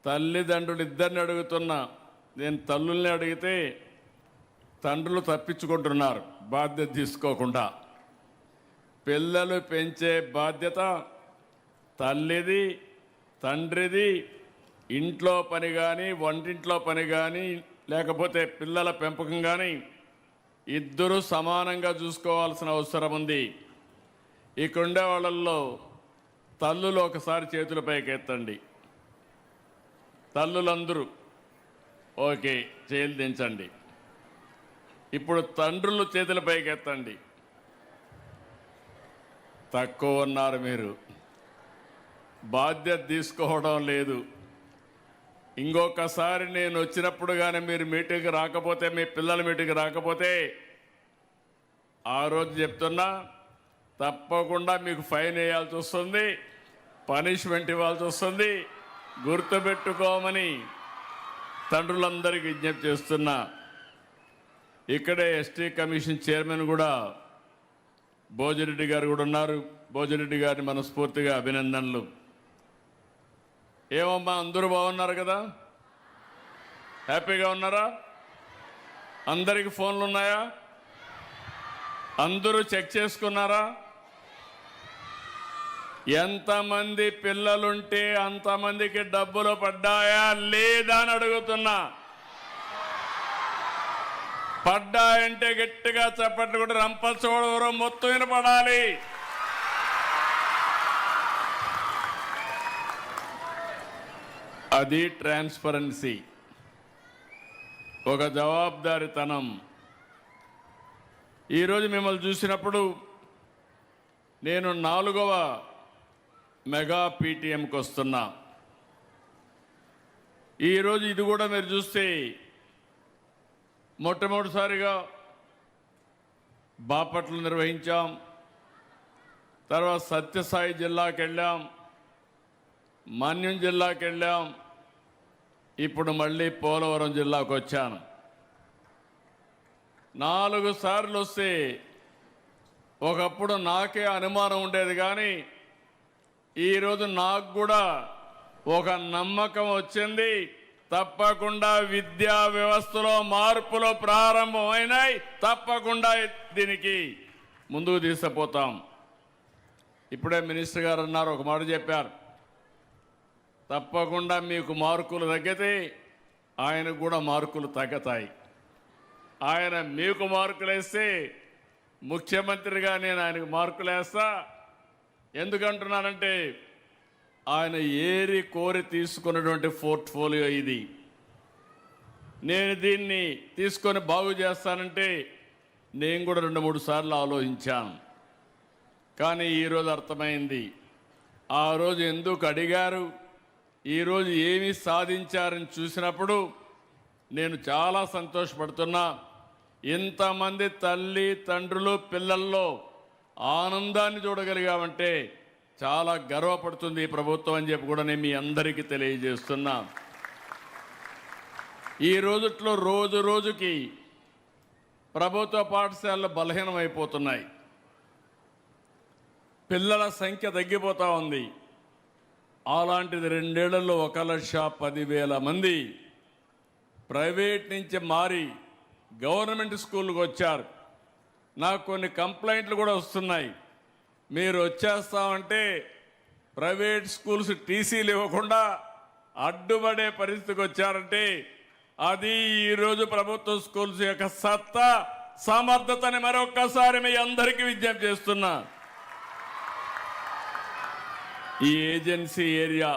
తల్లిదండ్రులు ఇద్దరిని అడుగుతున్నా. నేను తల్లుల్ని అడిగితే తండ్రులు తప్పించుకుంటున్నారు బాధ్యత తీసుకోకుండా. పిల్లలు పెంచే బాధ్యత తల్లిది, తండ్రిది. ఇంట్లో పని కానీ, వంటింట్లో పని కానీ, లేకపోతే పిల్లల పెంపకం కానీ ఇద్దరూ సమానంగా చూసుకోవాల్సిన అవసరం ఉంది. ఇక్కడ ఉండే వాళ్ళల్లో తల్లులు ఒకసారి చేతుల పైకి ఎత్తండి. తల్లులందరూ ఓకే, చేతులు దించండి. ఇప్పుడు తండ్రులు చేతుల పైకి ఎత్తండి. తక్కువ ఉన్నారు మీరు, బాధ్యత తీసుకోవడం లేదు. ఇంకొకసారి నేను వచ్చినప్పుడు కానీ మీరు మీటింగ్కి రాకపోతే, మీ పిల్లల మీటింగ్కి రాకపోతే ఆ రోజు చెప్తున్నా, తప్పకుండా మీకు ఫైన్ వేయాల్సి వస్తుంది, పనిష్మెంట్ ఇవ్వాల్సి వస్తుంది. గుర్తుపెట్టుకోమని తండ్రులందరికీ విజ్ఞప్తి చేస్తున్నా. ఇక్కడే ఎస్టీ కమిషన్ చైర్మన్ కూడా భోజిరెడ్డి గారు కూడా ఉన్నారు. భోజిరెడ్డి గారిని మనస్ఫూర్తిగా అభినందనలు. ఏమమ్మా, అందరూ బాగున్నారు కదా? హ్యాపీగా ఉన్నారా? అందరికి ఫోన్లు ఉన్నాయా? అందరూ చెక్ చేసుకున్నారా? ఎంతమంది పిల్లలుంటే అంతమందికి డబ్బులు పడ్డాయా లేదా అని అడుగుతున్నా. పడ్డాయంటే గట్టిగా చప్పట్లు కూడా రంపచోడవరం మొత్తం వినపడాలి. అది ట్రాన్స్పరెన్సీ, ఒక జవాబుదారీతనం. ఈరోజు మిమ్మల్ని చూసినప్పుడు నేను 4వ మెగా పీటీఎంకి వస్తున్నా. ఈరోజు ఇది కూడా మీరు చూస్తే మొట్టమొదటిసారిగా బాపట్ల నిర్వహించాం, తర్వాత సత్యసాయి జిల్లాకి వెళ్ళాం, మన్యం జిల్లాకి వెళ్ళాం, ఇప్పుడు మళ్ళీ పోలవరం జిల్లాకు వచ్చాను. 4 సార్లు వస్తే ఒకప్పుడు నాకే అనుమానం ఉండేది, కానీ ఈరోజు నాకు కూడా ఒక నమ్మకం వచ్చింది. తప్పకుండా విద్యా వ్యవస్థలో మార్పులు ప్రారంభమైనాయి. తప్పకుండా దీనికి ముందుకు తీసుకుపోతాం. ఇప్పుడే మినిస్టర్ గారు అన్నారు, ఒక మాట చెప్పారు, తప్పకుండా మీకు మార్కులు తగ్గితే ఆయనకు కూడా మార్కులు తగ్గుతాయి. ఆయన మీకు మార్కులు వేస్తే ముఖ్యమంత్రిగా నేను ఆయనకు మార్కులు వేస్తా. ఎందుకంటున్నానంటే ఆయన ఏరి కోరి తీసుకున్నటువంటి పోర్ట్ఫోలియో ఇది. నేను దీన్ని తీసుకొని బాగు చేస్తానంటే నేను కూడా 2-3 సార్లు ఆలోచించాను. కానీ ఈరోజు అర్థమైంది, ఆ రోజు ఎందుకు అడిగారు, ఈరోజు ఏమి సాధించారని చూసినప్పుడు నేను చాలా సంతోషపడుతున్నా. ఇంతమంది తల్లి తండ్రులు పిల్లల్లో ఆనందాన్ని చూడగలిగామంటే చాలా గర్వపడుతుంది ఈ ప్రభుత్వం అని చెప్పి కూడా నేను మీ అందరికీ తెలియజేస్తున్నా. ఈ రోజుట్లో రోజు రోజుకి ప్రభుత్వ పాఠశాలలు బలహీనమైపోతున్నాయి. పిల్లల సంఖ్య తగ్గిపోతూ ఉంది. అలాంటిది 2 ఏళ్లలో 1,10,000 మంది ప్రైవేట్ నుంచి మారి గవర్నమెంట్ స్కూల్కి వచ్చారు. నాకు కొన్ని కంప్లైంట్లు కూడా వస్తున్నాయి. మీరు వచ్చేస్తామంటే ప్రైవేట్ స్కూల్స్ టీసీలు ఇవ్వకుండా అడ్డుపడే పరిస్థితికి వచ్చారంటే అది ఈరోజు ప్రభుత్వ స్కూల్స్ యొక్క సత్తా సమర్థతని మరొక్కసారి మీ అందరికీ విజ్ఞప్తి చేస్తున్నా. ఈ ఏజెన్సీ ఏరియా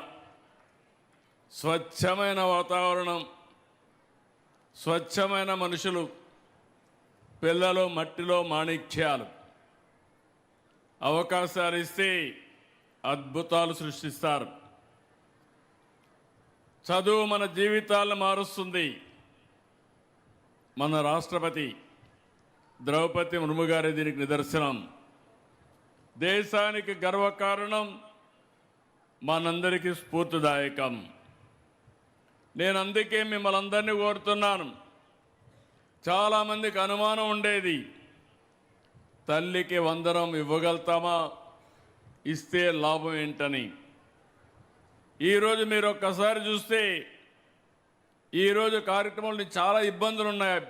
స్వచ్ఛమైన వాతావరణం, స్వచ్ఛమైన మనుషులు, పిల్లలు మట్టిలో మాణిక్యాలు. అవకాశాలు ఇస్తే అద్భుతాలు సృష్టిస్తారు. చదువు మన జీవితాలను మారుస్తుంది. మన రాష్ట్రపతి ద్రౌపది ముర్ము గారి దీనికి నిదర్శనం. దేశానికి గర్వకారణం, మనందరికీ స్ఫూర్తిదాయకం. నేను అందుకే మిమ్మల్ని అందరినీ కోరుతున్నాను. చాలామందికి అనుమానం ఉండేది, తల్లికి వందనం ఇవ్వగలుగుతామా, ఇస్తే లాభం ఏంటని. ఈరోజు మీరు ఒక్కసారి చూస్తే ఈరోజు కార్యక్రమంలో చాలా ఇబ్బందులు ఉన్నాయి.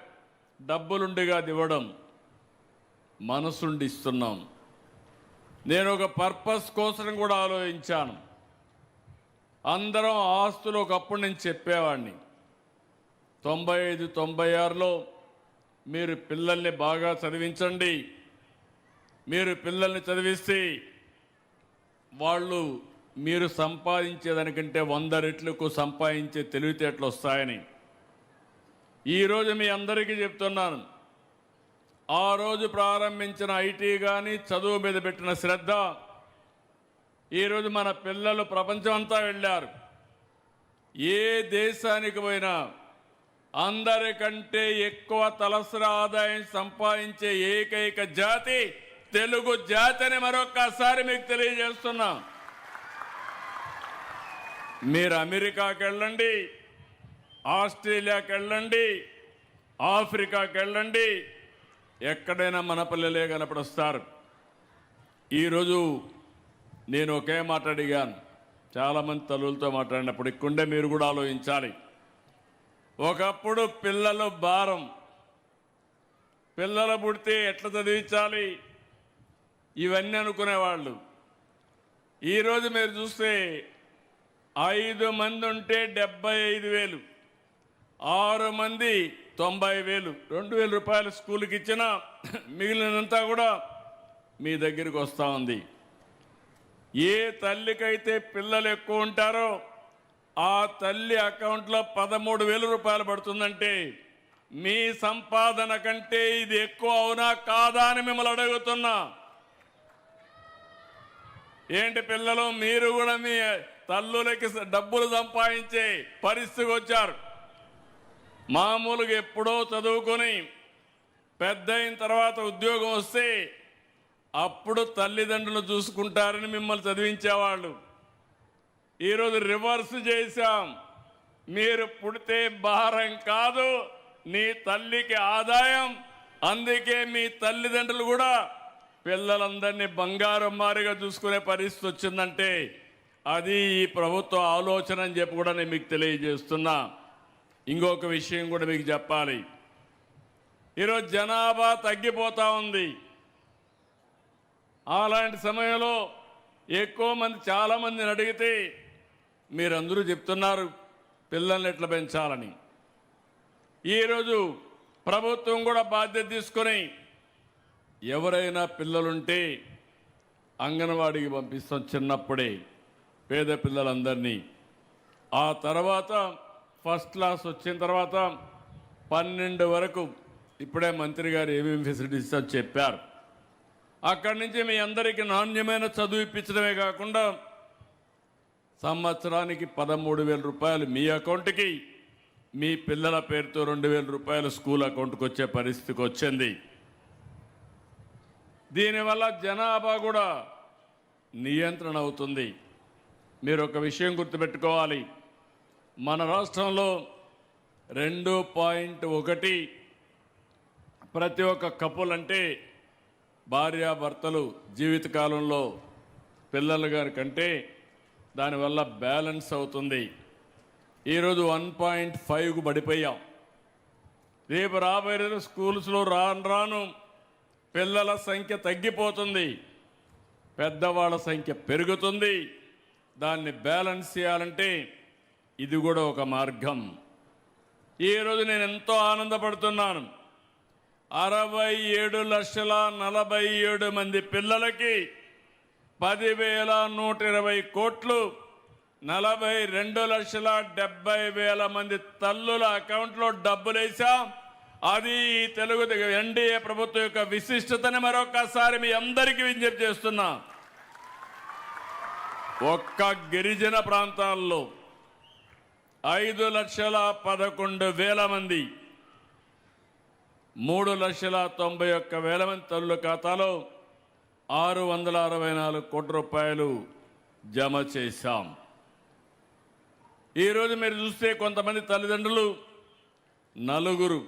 డబ్బులుండి కాదు ఇవ్వడం, మనసుండి ఇస్తున్నాం. నేను ఒక పర్పస్ కోసం కూడా ఆలోచించాను. అందరం ఆస్తులు ఒకప్పుడు నేను చెప్పేవాడిని. 95, 96లో మీరు పిల్లల్ని బాగా చదివించండి, మీరు పిల్లల్ని చదివిస్తే వాళ్ళు మీరు సంపాదించేదానికంటే 100 రెట్లకు సంపాదించే తెలివితేటలు వస్తాయని ఈరోజు మీ అందరికీ చెప్తున్నాను. ఆ రోజు ప్రారంభించిన ఐటీ కానీ చదువు మీద పెట్టిన శ్రద్ధ ఈరోజు మన పిల్లలు ప్రపంచం అంతా వెళ్ళారు. ఏ దేశానికి పోయినా అందరికంటే ఎక్కువ తలసరి ఆదాయం సంపాదించే ఏకైక జాతి తెలుగు జాతి అని మరొక్కసారి మీకు తెలియజేస్తున్నాం. మీరు అమెరికాకి వెళ్ళండి, ఆస్ట్రేలియాకి వెళ్ళండి, ఆఫ్రికాకి వెళ్ళండి, ఎక్కడైనా మన పిల్లలే కనపడొస్తారు. ఈరోజు నేను ఒకే మాట అడిగాను, చాలామంది తల్లులతో మాట్లాడినప్పుడు ఇక్కడే మీరు కూడా ఆలోచించాలి. ఒకప్పుడు పిల్లలు భారం, పిల్లలు పుడితే ఎట్లా చదివించాలి ఇవన్నీ అనుకునేవాళ్ళు. ఈరోజు మీరు చూస్తే 5 మంది ఉంటే 75,000, 6 మంది 90,000, 2,000 రూపాయలు స్కూల్కి ఇచ్చినా మిగిలినంతా కూడా మీ దగ్గరికి వస్తూ ఉంది. ఏ తల్లికైతే పిల్లలు ఎక్కువ ఉంటారో ఆ తల్లి అకౌంట్లో 13,000 రూపాయలు పడుతుందంటే మీ సంపాదన కంటే ఇది ఎక్కువ అవునా కాదా అని మిమ్మల్ని అడుగుతున్నా. ఏంటి పిల్లలు, మీరు కూడా మీ తల్లులకి డబ్బులు సంపాదించే పరిస్థితికి వచ్చారు. మామూలుగా ఎప్పుడో చదువుకొని పెద్ద అయిన తర్వాత ఉద్యోగం వస్తే అప్పుడు తల్లిదండ్రులు చూసుకుంటారని మిమ్మల్ని చదివించేవాళ్ళు. ఈరోజు రివర్స్ చేశాం. మీరు పుడితే భారం కాదు, నీ తల్లికి ఆదాయం. అందుకే మీ తల్లిదండ్రులు కూడా పిల్లలందరినీ బంగారం మారిగా చూసుకునే పరిస్థితి వచ్చిందంటే అది ఈ ప్రభుత్వ ఆలోచన అని చెప్పి కూడా నేను మీకు తెలియజేస్తున్నా. ఇంకొక విషయం కూడా మీకు చెప్పాలి. ఈరోజు జనాభా తగ్గిపోతూ ఉంది. అలాంటి సమయంలో ఎక్కువ మంది చాలామందిని అడిగితే మీరందరూ చెప్తున్నారు పిల్లల్ని ఎట్లా పెంచాలని. ఈరోజు ప్రభుత్వం కూడా బాధ్యత తీసుకొని ఎవరైనా పిల్లలుంటే అంగన్వాడీకి పంపిస్తాం చిన్నప్పుడే, పేద పిల్లలందరినీ. ఆ తర్వాత ఫస్ట్ క్లాస్ వచ్చిన తర్వాత 12 వరకు ఇప్పుడే మంత్రి గారు ఏమేమి ఫెసిలిటీస్ చెప్పారు. అక్కడి నుంచి మీ అందరికీ నాణ్యమైన చదువు ఇప్పించడమే కాకుండా సంవత్సరానికి 13,000 రూపాయలు మీ అకౌంట్కి, మీ పిల్లల పేరుతో 2,000 రూపాయలు స్కూల్ అకౌంట్కి వచ్చే పరిస్థితికి వచ్చింది. దీనివల్ల జనాభా కూడా నియంత్రణ అవుతుంది. మీరు ఒక విషయం గుర్తుపెట్టుకోవాలి, మన రాష్ట్రంలో 2.1 ప్రతి ఒక్క కపుల్ అంటే భార్యాభర్తలు జీవితకాలంలో పిల్లల గారి కంటే దానివల్ల బ్యాలెన్స్ అవుతుంది. ఈరోజు 1.5కు పడిపోయాం. రేపు రాబోయే స్కూల్స్లో రాను పిల్లల సంఖ్య తగ్గిపోతుంది, పెద్దవాళ్ళ సంఖ్య పెరుగుతుంది. దాన్ని బ్యాలెన్స్ చేయాలంటే ఇది కూడా ఒక మార్గం. ఈరోజు నేను ఎంతో ఆనందపడుతున్నాను. 67,47,000 మంది పిల్లలకి 10,120 కోట్లు, 42,70,000 మంది తల్లుల అకౌంట్లో డబ్బులు వేశాం. అది తెలుగు ఎన్డీఏ ప్రభుత్వం యొక్క విశిష్టతని మరొకసారి మీ అందరికీ విజ్ఞప్తి చేస్తున్నా. ఒక్క గిరిజన ప్రాంతాల్లో 5,11,000 మంది, 3,91,000 మంది తల్లుల ఖాతాలో 664 కోట్ల రూపాయలు జమ చేశాం. ఈరోజు మీరు చూస్తే కొంతమంది తల్లిదండ్రులు 4,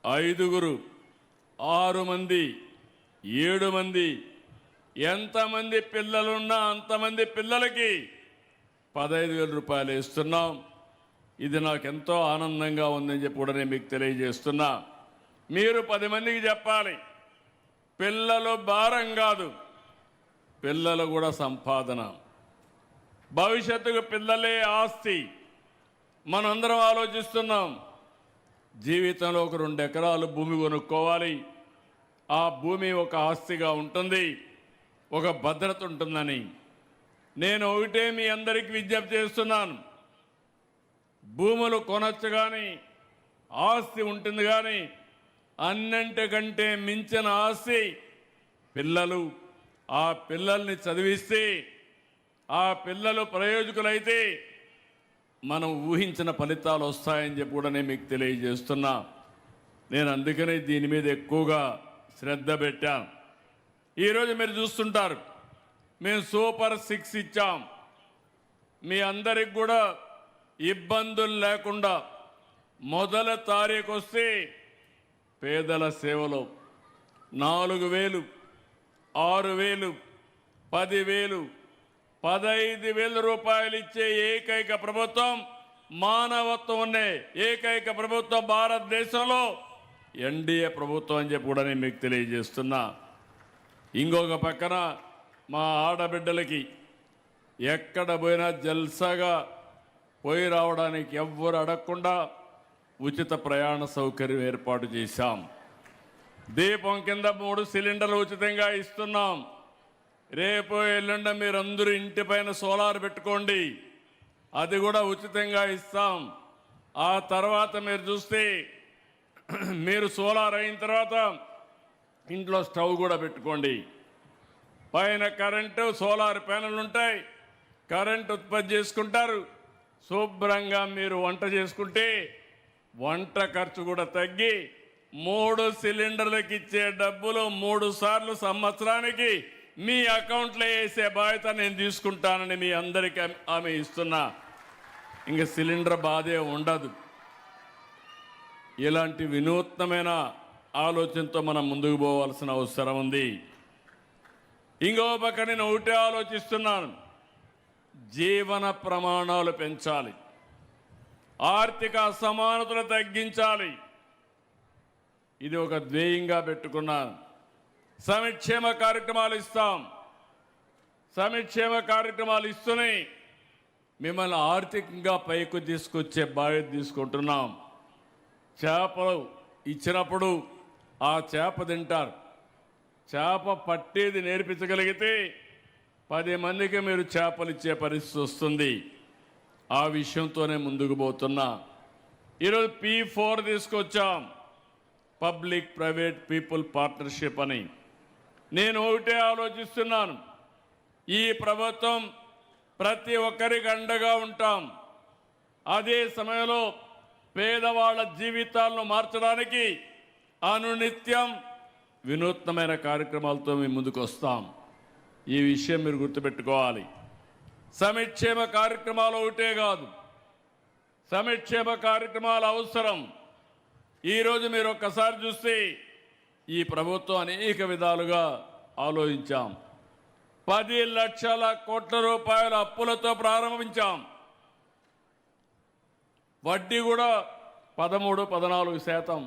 5, 6 మంది, 7 మంది, ఎంతమంది పిల్లలున్నా అంతమంది పిల్లలకి 15,000 రూపాయలు ఇస్తున్నాం. ఇది నాకు ఎంతో ఆనందంగా ఉందని చెప్పి కూడా నేను మీకు తెలియజేస్తున్నా. మీరు 10 మందికి చెప్పాలి, పిల్లలు భారం కాదు, పిల్లలు కూడా సంపాదన. భవిష్యత్తుకు పిల్లలే ఆస్తి. మనందరం ఆలోచిస్తున్నాం, జీవితంలో ఒక 2 ఎకరాలు భూమి కొనుక్కోవాలి, ఆ భూమి ఒక ఆస్తిగా ఉంటుంది, ఒక భద్రత ఉంటుందని. నేను ఒకటే మీ అందరికీ విజ్ఞప్తి చేస్తున్నాను, భూములు కొనొచ్చు కానీ ఆస్తి ఉంటుంది, కానీ అన్నింటికంటే మించిన ఆస్తి పిల్లలు. ఆ పిల్లల్ని చదివిస్తే ఆ పిల్లలు ప్రయోజకులైతే మనం ఊహించిన ఫలితాలు వస్తాయని చెప్పి కూడా నేను మీకు తెలియజేస్తున్నా. నేను అందుకనే దీని మీద ఎక్కువగా శ్రద్ధ పెట్టాను. ఈరోజు మీరు చూస్తుంటారు, మేము సూపర్ 6 ఇచ్చాం. మీ అందరికి కూడా ఇబ్బందులు లేకుండా మొదటి తారీఖు వస్తే పేదల సేవలో 4,000, 6,000, 10,000, 15,000 రూపాయలు ఇచ్చే ఏకైక ప్రభుత్వం, మానవత్వం ఉండే ఏకైక ప్రభుత్వం భారతదేశంలో ఎన్డీఏ ప్రభుత్వం అని చెప్పి కూడా నేను మీకు తెలియజేస్తున్నా. ఇంకొక పక్కన మా ఆడబిడ్డలకి ఎక్కడ పోయినా జల్సాగా పోయి రావడానికి ఎవ్వరు అడగకుండా ఉచిత ప్రయాణ సౌకర్యం ఏర్పాటు చేశాం. దీపం కింద 3 సిలిండర్లు ఉచితంగా ఇస్తున్నాం. రేపు ఎల్లుండ మీరందరూ ఇంటిపైన సోలార్ పెట్టుకోండి, అది కూడా ఉచితంగా ఇస్తాం. ఆ తర్వాత మీరు చూస్తే మీరు సోలార్ అయిన తర్వాత ఇంట్లో స్టవ్ కూడా పెట్టుకోండి. పైన కరెంటు సోలార్ ప్యానెల్ ఉంటాయి, కరెంట్ ఉత్పత్తి చేసుకుంటారు. శుభ్రంగా మీరు వంట చేసుకుంటే వంట ఖర్చు కూడా తగ్గి 3 సిలిండర్లకు ఇచ్చే డబ్బులు 3 సార్లు సంవత్సరానికి మీ అకౌంట్లో వేసే బాధ్యత నేను తీసుకుంటానని మీ అందరికీ హామీ ఇస్తున్నా. ఇంక సిలిండర్ బాధే ఉండదు. ఇలాంటి వినూత్నమైన ఆలోచనతో మనం ముందుకు పోవాల్సిన అవసరం ఉంది. ఇంకో పక్క నేను ఒకటే ఆలోచిస్తున్నాను, జీవన ప్రమాణాలు పెంచాలి, ఆర్థిక అసమానతలు తగ్గించాలి. ఇది ఒక ధ్యేయంగా పెట్టుకున్నాను. సంక్షేమ కార్యక్రమాలు ఇస్తాం. సంక్షేమ కార్యక్రమాలు ఇస్తూనే మిమ్మల్ని ఆర్థికంగా పైకి తీసుకొచ్చే బాధ్యత తీసుకుంటున్నాం. చేపలు ఇచ్చినప్పుడు ఆ చేప తింటారు. చేప పట్టేది నేర్పించగలిగితే 10 మందికి మీరు చేపలు ఇచ్చే పరిస్థితి వస్తుంది. ఆ విషయంతోనే ముందుకు పోతున్నా. ఈరోజు P4 తీసుకొచ్చాం, పబ్లిక్ ప్రైవేట్ పీపుల్ పార్ట్నర్షిప్ అని. నేను ఒకటే ఆలోచిస్తున్నాను, ఈ ప్రభుత్వం ప్రతి ఒక్కరికి అండగా ఉంటాం. అదే సమయంలో పేదవాళ్ళ జీవితాలను మార్చడానికి అనునిత్యం వినూత్నమైన కార్యక్రమాలతో మేము ముందుకు వస్తాం. ఈ విషయం మీరు గుర్తుపెట్టుకోవాలి. సంక్షేమ కార్యక్రమాలు ఒకటే కాదు, సంక్షేమ కార్యక్రమాలు అవసరం. ఈరోజు మీరు ఒక్కసారి చూస్తే ఈ ప్రభుత్వం అనేక విధాలుగా ఆలోచించాం. 10 లక్షల కోట్ల రూపాయల అప్పులతో ప్రారంభించాం. వడ్డీ కూడా 13-14%.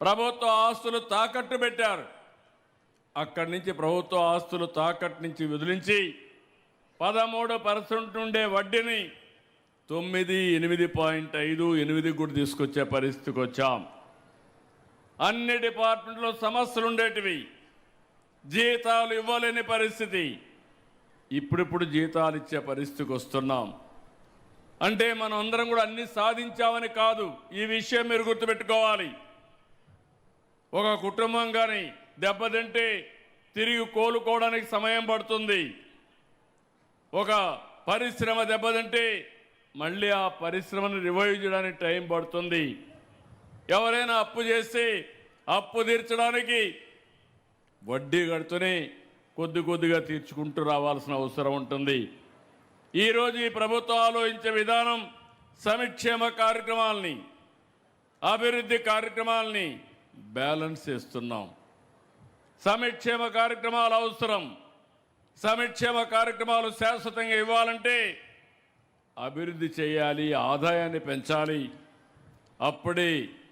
ప్రభుత్వ ఆస్తులు తాకట్టు పెట్టారు. అక్కడి నుంచి ప్రభుత్వ ఆస్తులు తాకట్టు నుంచి వదిలించి 13% ఉండే వడ్డీని 9, 8.5, 8 కూడా తీసుకొచ్చే పరిస్థితికి వచ్చాం. అన్ని డిపార్ట్మెంట్లో సమస్యలు ఉండేటివి, జీతాలు ఇవ్వలేని పరిస్థితి. ఇప్పుడిప్పుడు జీతాలు ఇచ్చే పరిస్థితికి వస్తున్నాం. అంటే మనం అందరం కూడా అన్ని సాధించామని కాదు, ఈ విషయం మీరు గుర్తుపెట్టుకోవాలి. ఒక కుటుంబం కానీ దెబ్బతింటే తిరిగి కోలుకోవడానికి సమయం పడుతుంది. ఒక పరిశ్రమ దెబ్బతింటే మళ్ళీ ఆ పరిశ్రమను రివైవ్ చేయడానికి టైం పడుతుంది. ఎవరైనా అప్పు చేస్తే అప్పు తీర్చడానికి వడ్డీ కడుతూనే కొద్ది కొద్దిగా తీర్చుకుంటూ రావాల్సిన అవసరం ఉంటుంది. ఈరోజు ఈ ప్రభుత్వం ఆలోచించే విధానం సంక్షేమ కార్యక్రమాలని, అభివృద్ధి కార్యక్రమాలని బ్యాలెన్స్ చేస్తున్నాం. సంక్షేమ కార్యక్రమాలు అవసరం. సంక్షేమ కార్యక్రమాలు శాశ్వతంగా ఇవ్వాలంటే అభివృద్ధి చేయాలి, ఆదాయాన్ని పెంచాలి. అప్పుడే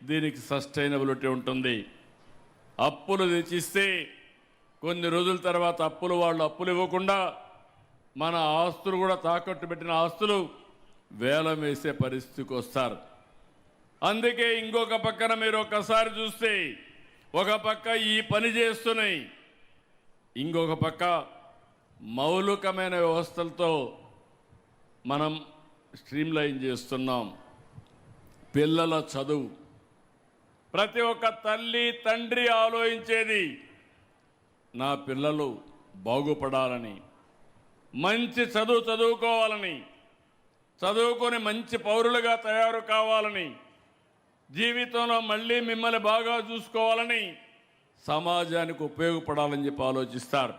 దీనికి సస్టైనబిలిటీ ఉంటుంది. అప్పులు తెచ్చిస్తే కొన్ని రోజుల తర్వాత వాళ్ళు అప్పులు ఇవ్వకుండా మన ఆస్తులు కూడా తాకట్టు పెట్టిన ఆస్తులు వేలం వేసే పరిస్థితికి వస్తారు. అందుకే ఇంకొక పక్కన మీరు ఒక్కసారి చూస్తే ఒక పక్క ఈ పని చేస్తున్నాయి, ఇంకొక పక్క మౌలికమైన వ్యవస్థలతో మనం స్ట్రీమ్లైన్ చేస్తున్నాం. పిల్లల చదువు ప్రతి ఒక్క తల్లి తండ్రి ఆలోచించేది నా పిల్లలు బాగుపడాలని, మంచి చదువుకోవాలని, చదువుకొని మంచి పౌరులుగా తయారు కావాలని, జీవితంలో మళ్ళీ మిమ్మల్ని బాగా చూసుకోవాలని, సమాజానికి ఉపయోగపడాలని చెప్పి ఆలోచిస్తారు.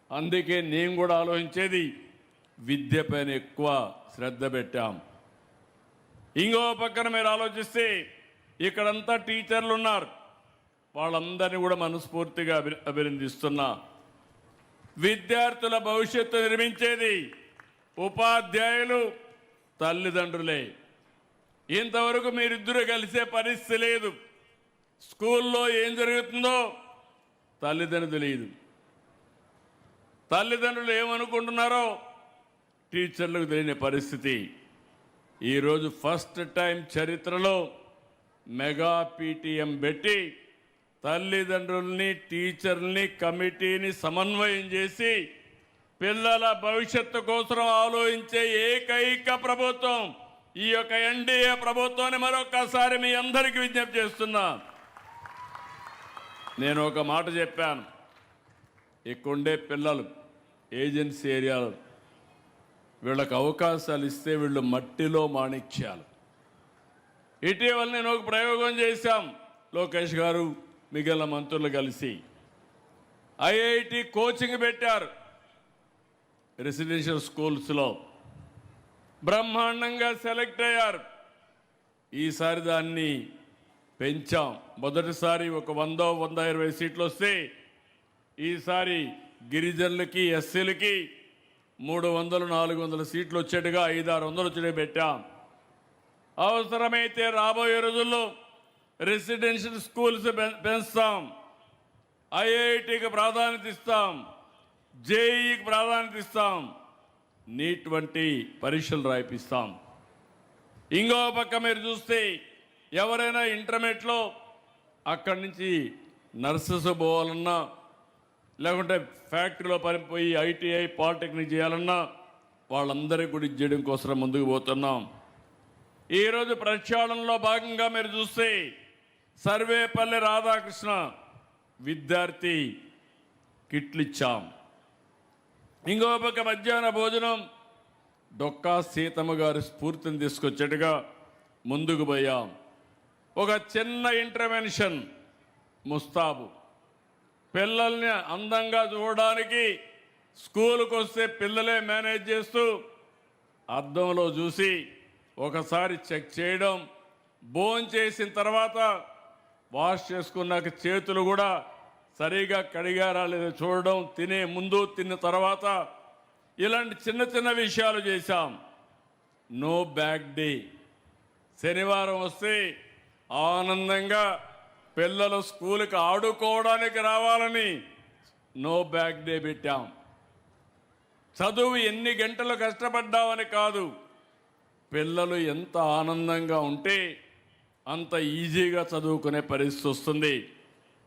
అందుకే నేను కూడా ఆలోచించేది విద్యపైన ఎక్కువ శ్రద్ధ పెట్టాం. ఇంకో పక్కన మీరు ఆలోచిస్తే ఇక్కడంతా టీచర్లు ఉన్నారు, వాళ్ళందరినీ కూడా మనస్ఫూర్తిగా అభినందిస్తున్నా. విద్యార్థుల భవిష్యత్తు నిర్మించేది ఉపాధ్యాయులు, తల్లిదండ్రులే. ఇంతవరకు మీరిద్దరూ కలిసే పరిస్థితి లేదు. స్కూల్లో ఏం జరుగుతుందో తల్లిదండ్రులు తెలియదు, తల్లిదండ్రులు ఏమనుకుంటున్నారో టీచర్లకు తెలియని పరిస్థితి. ఈరోజు ఫస్ట్ టైం చరిత్రలో మెగా పీటీఎం పెట్టి తల్లిదండ్రుల్ని, టీచర్ని, కమిటీని సమన్వయం చేసి పిల్లల భవిష్యత్తు కోసం ఆలోచించే ఏకైక ప్రభుత్వం ఈ యొక్క ఎన్డీఏ ప్రభుత్వాన్ని మరొకసారి మీ అందరికీ విజ్ఞప్తి చేస్తున్నా. నేను ఒక మాట చెప్పాను, ఇక్కడుండే పిల్లలు ఏజెన్సీ ఏరియాలు వీళ్ళకి అవకాశాలు ఇస్తే వీళ్ళు మట్టిలో మాణిక్యాలు. ఇటీవల నేను ఒక ప్రయోగం చేశాం, లోకేష్ గారు మిగిలిన మంత్రులు కలిసి ఐఐటి కోచింగ్ పెట్టారు. రెసిడెన్షియల్ స్కూల్స్లో బ్రహ్మాండంగా సెలెక్ట్ అయ్యారు. ఈసారి దాన్ని పెంచాం. మొదటిసారి ఒక 100-120 సీట్లు వస్తే ఈసారి గిరిజనులకి, ఎస్సీలకి 300-400 సీట్లు వచ్చేట్టుగా 500-600 వచ్చేట్టుగా పెట్టాం. అవసరమైతే రాబోయే రోజుల్లో రెసిడెన్షియల్ స్కూల్స్ పెంచుతాం, ఐఐటికి ప్రాధాన్యత ఇస్తాం, జేఈకి ప్రాధాన్యత ఇస్తాం, నీట్ వంటి పరీక్షలు రాయిపిస్తాం. ఇంకో పక్క మీరు చూస్తే ఎవరైనా ఇంటర్మీడియట్లో అక్కడి నుంచి నర్సెస్ పోవాలన్నా, లేకుంటే ఫ్యాక్టరీలో పనిపోయి ఐటీఐ, పాలిటెక్నిక్ చేయాలన్నా వాళ్ళందరికీ కూడా చేయడం కోసం ముందుకు పోతున్నాం. ఈరోజు ప్రక్షాళనలో భాగంగా మీరు చూస్తే సర్వేపల్లి రాధాకృష్ణ విద్యార్థి కిట్లు ఇచ్చాం. ఇంకో పక్క మధ్యాహ్న భోజనం డొక్కా సీతమ్మ గారి స్ఫూర్తిని తీసుకొచ్చేట్టుగా ముందుకు పోయాం. ఒక చిన్న ఇంటర్వెన్షన్, ముస్తాబు, పిల్లల్ని అందంగా చూడడానికి స్కూలుకు వస్తే పిల్లలే మేనేజ్ చేస్తూ అద్దంలో చూసి ఒకసారి చెక్ చేయడం, భోంచేసిన తర్వాత వాష్ చేసుకున్నాక చేతులు కూడా సరిగా కడిగారా లేదో చూడడం, తినే ముందు, తిన్న తర్వాత, ఇలాంటి చిన్న చిన్న విషయాలు చేశాం. నో బ్యాగ్ డే, శనివారం వస్తే ఆనందంగా పిల్లలు స్కూల్కి ఆడుకోవడానికి రావాలని నో బ్యాగ్ డే పెట్టాం. చదువు ఎన్ని గంటలు కష్టపడ్డామని కాదు, పిల్లలు ఎంత ఆనందంగా ఉంటే అంత ఈజీగా చదువుకునే పరిస్థితి వస్తుంది.